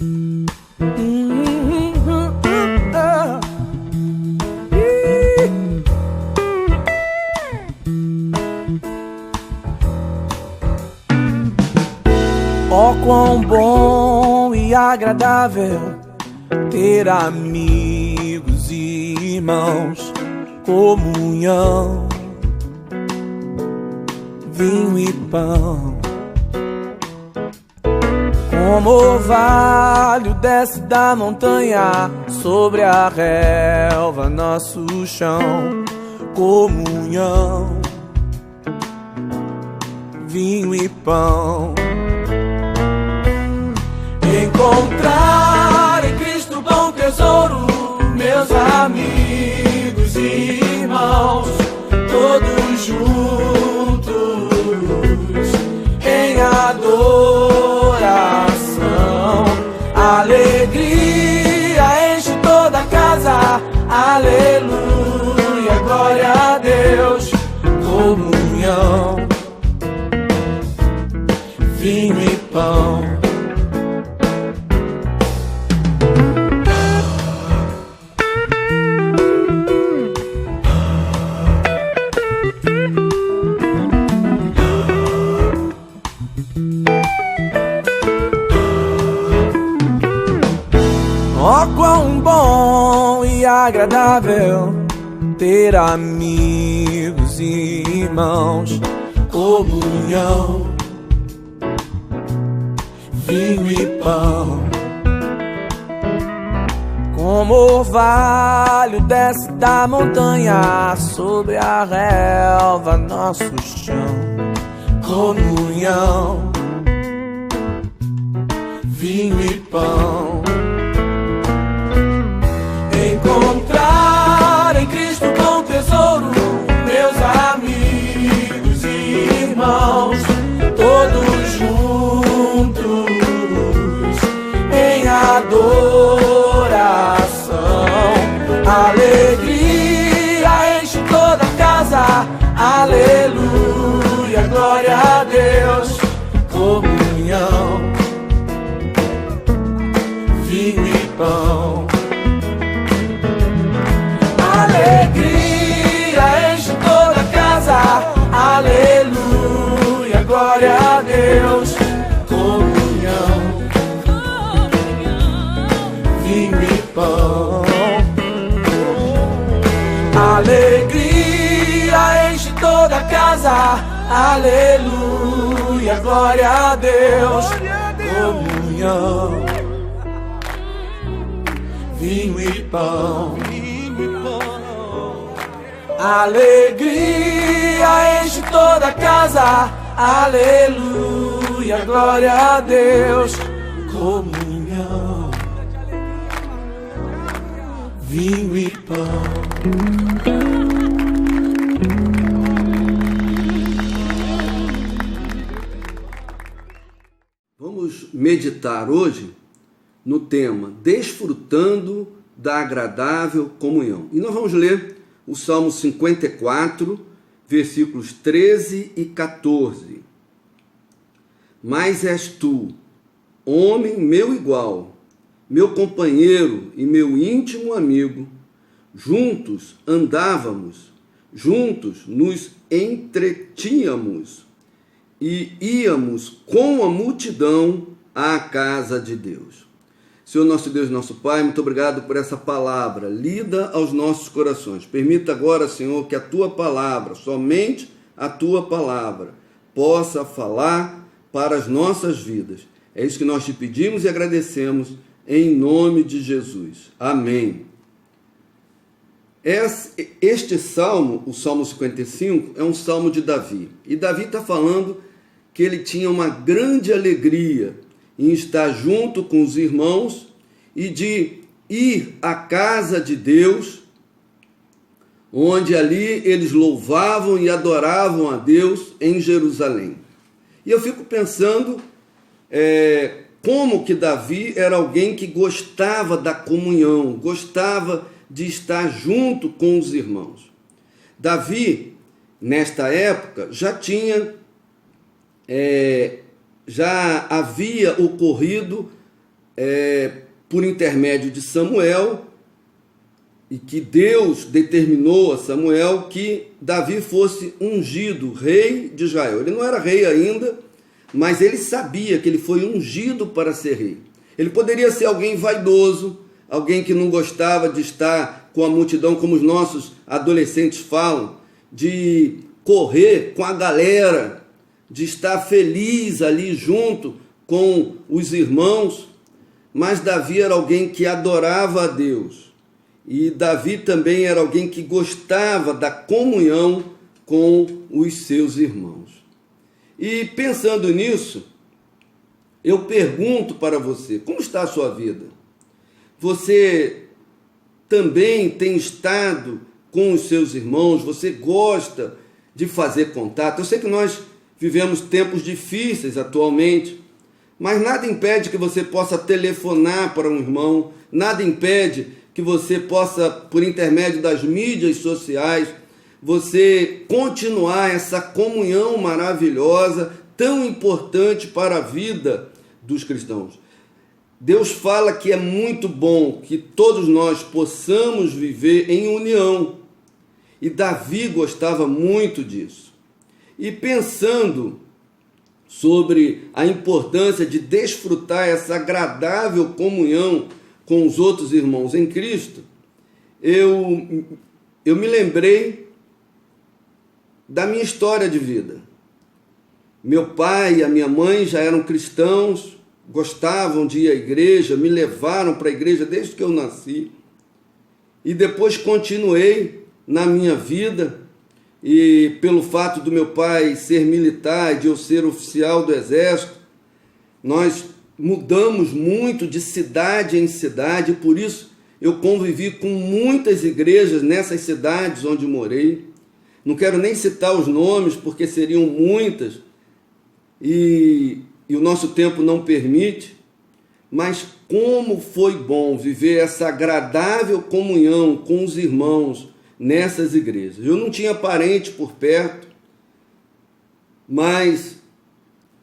Oh, quão bom e agradável ter amigos e irmãos, comunhão, vinho e pão. Como o orvalho desce da montanha sobre a relva, nosso chão, comunhão, vinho e pão. Encontrar em Cristo bom tesouro, meus amigos e irmãos, todos juntos em adoração. Alegria enche toda a casa, aleluia, glória a Deus. Comunhão, vinho e pão. Oh, quão bom e agradável ter amigos e irmãos, comunhão, vinho e pão. Como o orvalho desce da montanha sobre a relva, nosso chão, comunhão, vinho e pão. Encontrar em Cristo bom tesouro, meus amigos e irmãos, todos juntos em adoração. Alegria enche toda a casa, aleluia, glória a Deus. Comunhão, vinho e pão. Alegria enche toda a casa, aleluia, glória a Deus. Comunhão, vinho e pão. Alegria enche toda a casa, aleluia, glória a Deus. Comunhão, vinho e pão. Alegria enche toda a casa, aleluia, glória a Deus. Comunhão, vinho e pão. Vamos meditar hoje no tema Desfrutando da Agradável Comunhão. E nós vamos ler o Salmo 54, versículos 13 e 14. Mas és tu, homem meu igual, meu companheiro e meu íntimo amigo, juntos andávamos, juntos nos entretínhamos e íamos com a multidão à casa de Deus. Senhor nosso Deus, nosso Pai, muito obrigado por essa palavra lida aos nossos corações. Permita agora, Senhor, que a Tua palavra, somente a Tua palavra, possa falar para as nossas vidas. É isso que nós te pedimos e agradecemos em nome de Jesus. Amém. Este salmo, o Salmo 55, é um salmo de Davi. E Davi está falando que ele tinha uma grande alegria em estar junto com os irmãos e de ir à casa de Deus, onde ali eles louvavam e adoravam a Deus em Jerusalém. E eu fico pensando como que Davi era alguém que gostava da comunhão, gostava de estar junto com os irmãos. Davi, nesta época, já havia ocorrido por intermédio de Samuel, e que Deus determinou a Samuel que Davi fosse ungido rei de Israel. Ele não era rei ainda, mas ele sabia que ele foi ungido para ser rei. Ele poderia ser alguém vaidoso, alguém que não gostava de estar com a multidão, como os nossos adolescentes falam, de correr com a galera, de estar feliz ali junto com os irmãos, mas Davi era alguém que adorava a Deus. E Davi também era alguém que gostava da comunhão com os seus irmãos. E pensando nisso, eu pergunto para você, como está a sua vida? Você também tem estado com os seus irmãos? Você gosta de fazer contato? Eu sei que nós vivemos tempos difíceis atualmente, mas nada impede que você possa telefonar para um irmão, nada impede que você possa, por intermédio das mídias sociais, você continuar essa comunhão maravilhosa, tão importante para a vida dos cristãos. Deus fala que é muito bom que todos nós possamos viver em união. E Davi gostava muito disso. E pensando sobre a importância de desfrutar essa agradável comunhão com os outros irmãos em Cristo, eu me lembrei da minha história de vida. Meu pai e a minha mãe já eram cristãos, gostavam de ir à igreja, me levaram para a igreja desde que eu nasci. E depois continuei na minha vida, e pelo fato do meu pai ser militar, de eu ser oficial do Exército, nós mudamos muito de cidade em cidade, por isso eu convivi com muitas igrejas nessas cidades onde morei. Não quero nem citar os nomes, porque seriam muitas, e o nosso tempo não permite, mas como foi bom viver essa agradável comunhão com os irmãos nessas igrejas. Eu não tinha parente por perto, mas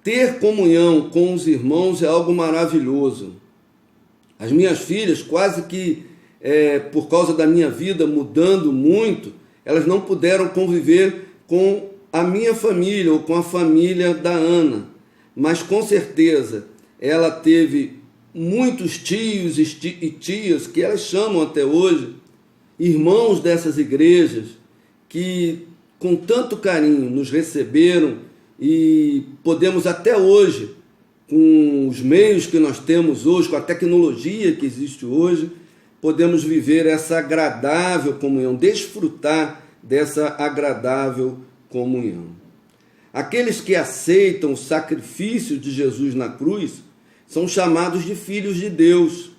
ter comunhão com os irmãos é algo maravilhoso. As minhas filhas, quase que por causa da minha vida mudando muito, elas não puderam conviver com a minha família ou com a família da Ana. Mas com certeza ela teve muitos tios e tias, que elas chamam até hoje, irmãos dessas igrejas, que com tanto carinho nos receberam, e podemos até hoje, com os meios que nós temos hoje, com a tecnologia que existe hoje, podemos viver essa agradável comunhão, desfrutar dessa agradável comunhão. Aqueles que aceitam o sacrifício de Jesus na cruz são chamados de filhos de Deus.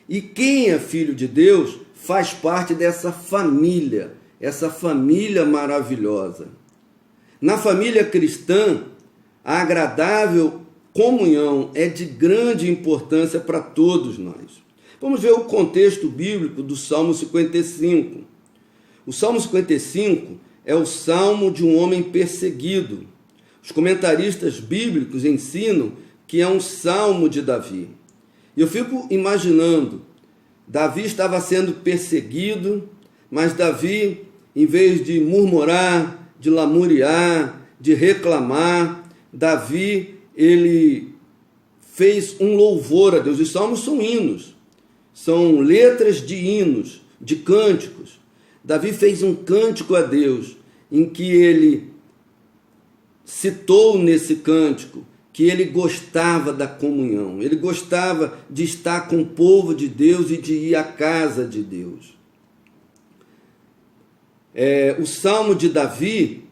E quem é filho de Deus faz parte dessa família maravilhosa. Na família cristã, a agradável comunhão é de grande importância para todos nós. Vamos ver o contexto bíblico do Salmo 55. O Salmo 55 é o salmo de um homem perseguido. Os comentaristas bíblicos ensinam que é um salmo de Davi. E eu fico imaginando, Davi estava sendo perseguido, mas Davi, em vez de murmurar, de lamuriar, de reclamar, Davi, ele fez um louvor a Deus. Os salmos são hinos, são letras de hinos, de cânticos. Davi fez um cântico a Deus, em que ele citou nesse cântico que ele gostava da comunhão, ele gostava de estar com o povo de Deus e de ir à casa de Deus. O Salmo de Davi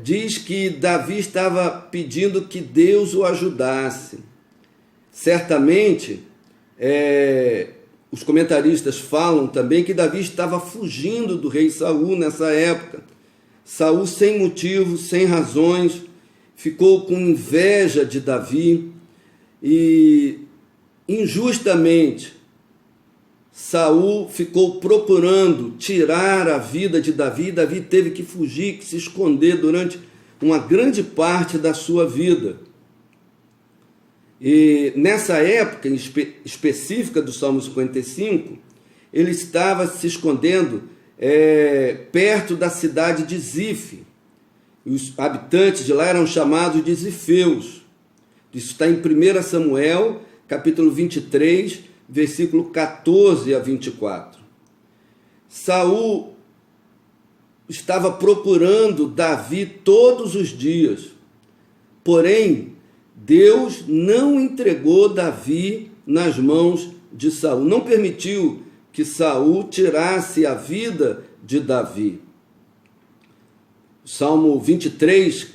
diz que Davi estava pedindo que Deus o ajudasse. Certamente, os comentaristas falam também que Davi estava fugindo do rei Saul nessa época. Saul, sem motivo, sem razões, ficou com inveja de Davi e injustamente Saul ficou procurando tirar a vida de Davi. Davi teve que fugir, que se esconder durante uma grande parte da sua vida. E nessa época específica do Salmo 55, ele estava se escondendo perto da cidade de Zif. Os habitantes de lá eram chamados de zifeus. Isso está em 1 Samuel, capítulo 23, versículo 14 a 24. Saul estava procurando Davi todos os dias, porém Deus não entregou Davi nas mãos de Saul, não permitiu que Saul tirasse a vida de Davi. Salmo 23,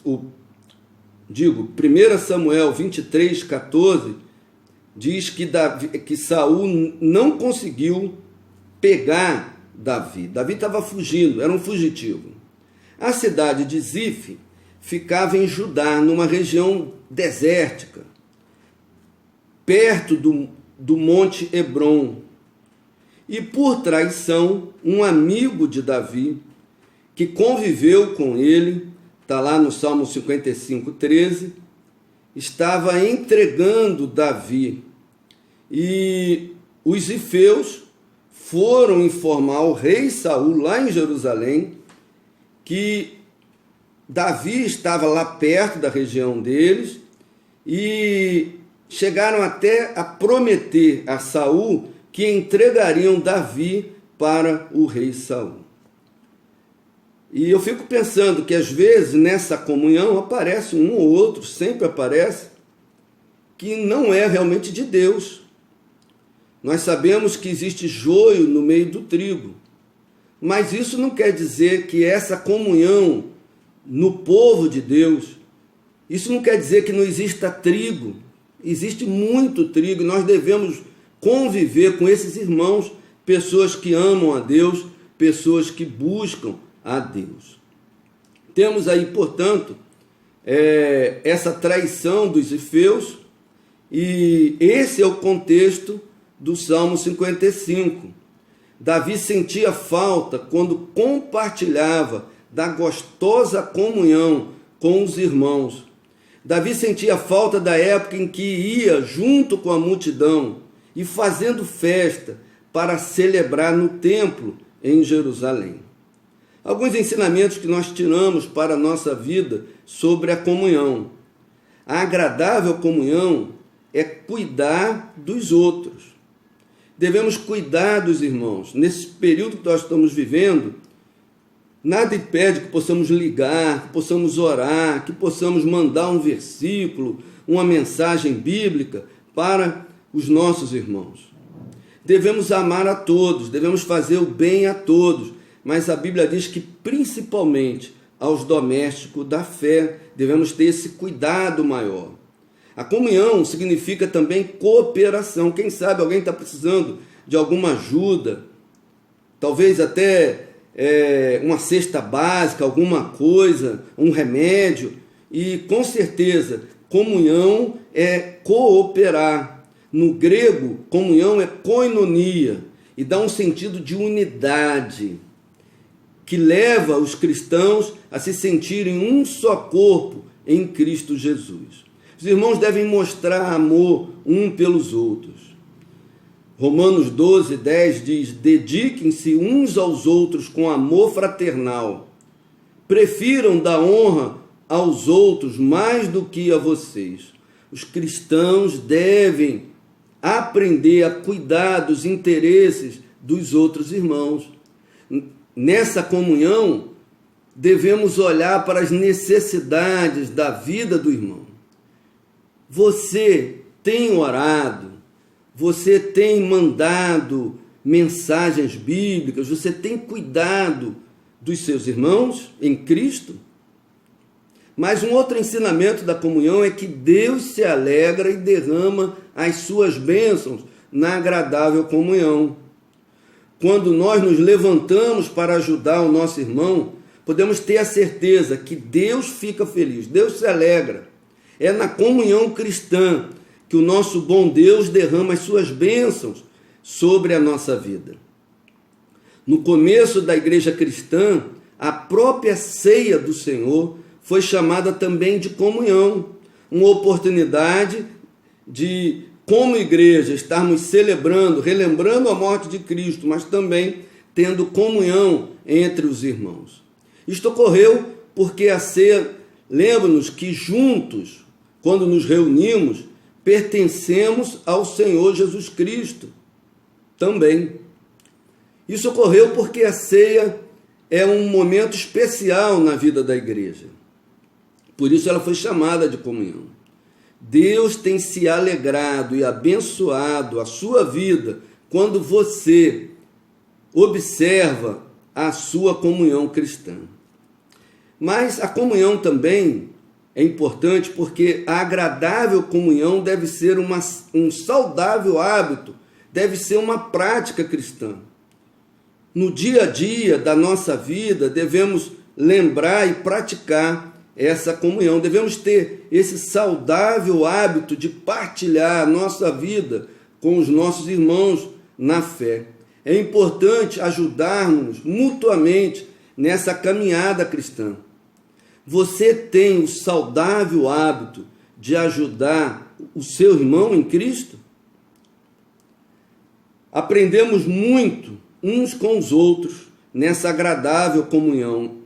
1 Samuel 23, 14, diz que Saul não conseguiu pegar Davi. Davi estava fugindo, era um fugitivo. A cidade de Zif ficava em Judá, numa região desértica, perto do Monte Hebron. E por traição, um amigo de Davi, que conviveu com ele, está lá no Salmo 55, 13, estava entregando Davi. E os zifeus foram informar o rei Saul, lá em Jerusalém, que Davi estava lá perto da região deles, e chegaram até a prometer a Saul que entregariam Davi para o rei Saul. E eu fico pensando que às vezes nessa comunhão aparece um ou outro, sempre aparece, que não é realmente de Deus. Nós sabemos que existe joio no meio do trigo, mas isso não quer dizer que essa comunhão no povo de Deus, isso não quer dizer que não exista trigo. Existe muito trigo e nós devemos conviver com esses irmãos, pessoas que amam a Deus, pessoas que buscam a Deus. Temos aí, portanto, essa traição dos zifeus, e esse é o contexto do Salmo 55. Davi sentia falta quando compartilhava da gostosa comunhão com os irmãos. Davi sentia falta da época em que ia junto com a multidão e fazendo festa para celebrar no templo em Jerusalém. Alguns ensinamentos que nós tiramos para a nossa vida sobre a comunhão. A agradável comunhão é cuidar dos outros. Devemos cuidar dos irmãos. Nesse período que nós estamos vivendo, nada impede que possamos ligar, que possamos orar, que possamos mandar um versículo, uma mensagem bíblica para os nossos irmãos. Devemos amar a todos, devemos fazer o bem a todos, mas a Bíblia diz que principalmente aos domésticos da fé devemos ter esse cuidado maior. A comunhão significa também cooperação. Quem sabe alguém está precisando de alguma ajuda, talvez até uma cesta básica, alguma coisa, um remédio. E com certeza, comunhão é cooperar. No grego, comunhão é koinonia e dá um sentido de unidade que leva os cristãos a se sentirem um só corpo em Cristo Jesus. Os irmãos devem mostrar amor um pelos outros. Romanos 12, 10 diz: dediquem-se uns aos outros com amor fraternal. Prefiram dar honra aos outros mais do que a vocês. Os cristãos devem aprender a cuidar dos interesses dos outros irmãos. Nessa comunhão, devemos olhar para as necessidades da vida do irmão. Você tem orado, você tem mandado mensagens bíblicas, você tem cuidado dos seus irmãos em Cristo? Mas um outro ensinamento da comunhão é que Deus se alegra e derrama as suas bênçãos na agradável comunhão. Quando nós nos levantamos para ajudar o nosso irmão, podemos ter a certeza que Deus fica feliz, Deus se alegra. É na comunhão cristã que o nosso bom Deus derrama as suas bênçãos sobre a nossa vida. No começo da igreja cristã, a própria ceia do Senhor foi chamada também de comunhão. uma oportunidade de, como igreja, estarmos celebrando, relembrando a morte de Cristo, mas também tendo comunhão entre os irmãos. Isto ocorreu porque a ceia, lembra-nos que juntos, quando nos reunimos, pertencemos ao Senhor Jesus Cristo também. Isso ocorreu porque a ceia é um momento especial na vida da igreja. Por isso ela foi chamada de comunhão. Deus tem se alegrado e abençoado a sua vida quando você observa a sua comunhão cristã. Mas a comunhão também é importante porque a agradável comunhão deve ser um saudável hábito, deve ser uma prática cristã. No dia a dia da nossa vida, devemos lembrar e praticar essa comunhão. Devemos ter esse saudável hábito de partilhar a nossa vida com os nossos irmãos na fé. É importante ajudarmos mutuamente nessa caminhada cristã. Você tem o saudável hábito de ajudar o seu irmão em Cristo? Aprendemos muito uns com os outros nessa agradável comunhão.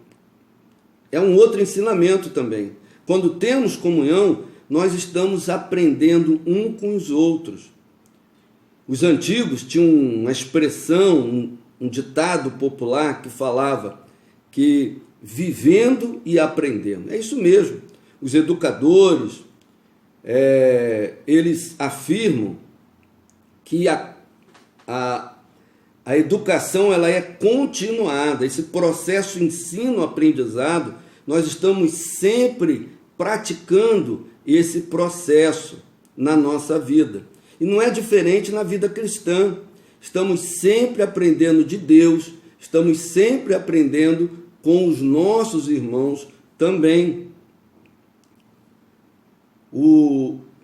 É um outro ensinamento também. Quando temos comunhão, nós estamos aprendendo um com os outros. Os antigos tinham uma expressão, um ditado popular que falava que vivendo e aprendendo. É isso mesmo. Os educadores, eles afirmam que a educação ela é continuada. Esse processo ensino-aprendizado, nós estamos sempre praticando esse processo na nossa vida. E não é diferente na vida cristã. Estamos sempre aprendendo de Deus, estamos sempre aprendendo com os nossos irmãos também.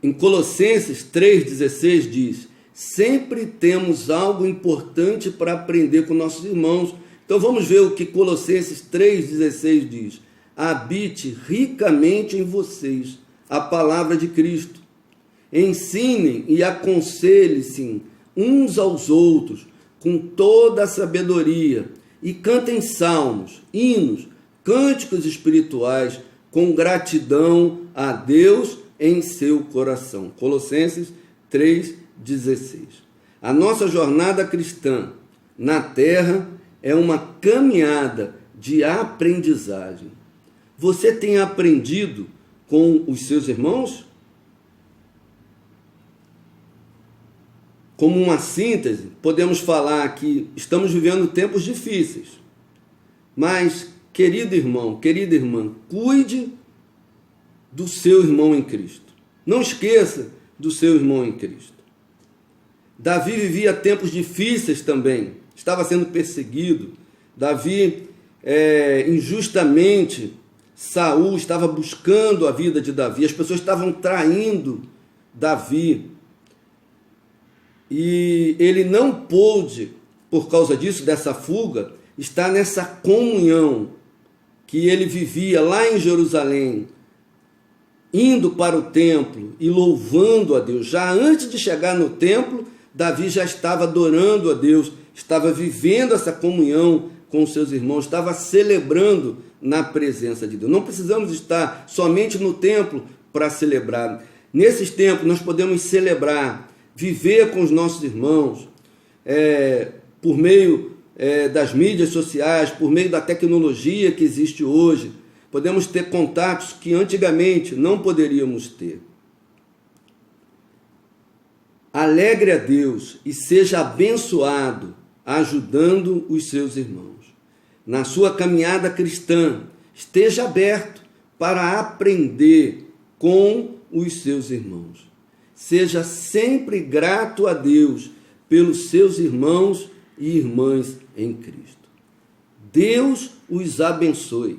Em Colossenses 3,16 diz: sempre temos algo importante para aprender com nossos irmãos. Então vamos ver o que Colossenses 3,16 diz. Habite ricamente em vocês a palavra de Cristo. Ensinem e aconselhem-se uns aos outros com toda a sabedoria e cantem salmos, hinos, cânticos espirituais com gratidão a Deus em seu coração. Colossenses 3,16. A nossa jornada cristã na terra é uma caminhada de aprendizagem. Você tem aprendido com os seus irmãos? Como uma síntese, podemos falar que estamos vivendo tempos difíceis. Mas, querido irmão, querida irmã, cuide do seu irmão em Cristo. Não esqueça do seu irmão em Cristo. Davi vivia tempos difíceis também. Estava sendo perseguido. Davi, injustamente, Saul estava buscando a vida de Davi. As pessoas estavam traindo Davi. E ele não pôde, por causa disso, dessa fuga, estar nessa comunhão que ele vivia lá em Jerusalém, indo para o templo e louvando a Deus. Já antes de chegar no templo, Davi já estava adorando a Deus, estava vivendo essa comunhão com os seus irmãos, estava celebrando na presença de Deus. Não precisamos estar somente no templo para celebrar. Nesses templos nós podemos celebrar, viver com os nossos irmãos, por meio das mídias sociais, por meio da tecnologia que existe hoje. Podemos ter contatos que antigamente não poderíamos ter. Alegre a Deus e seja abençoado, ajudando os seus irmãos. Na sua caminhada cristã, esteja aberto para aprender com os seus irmãos. Seja sempre grato a Deus pelos seus irmãos e irmãs em Cristo. Deus os abençoe.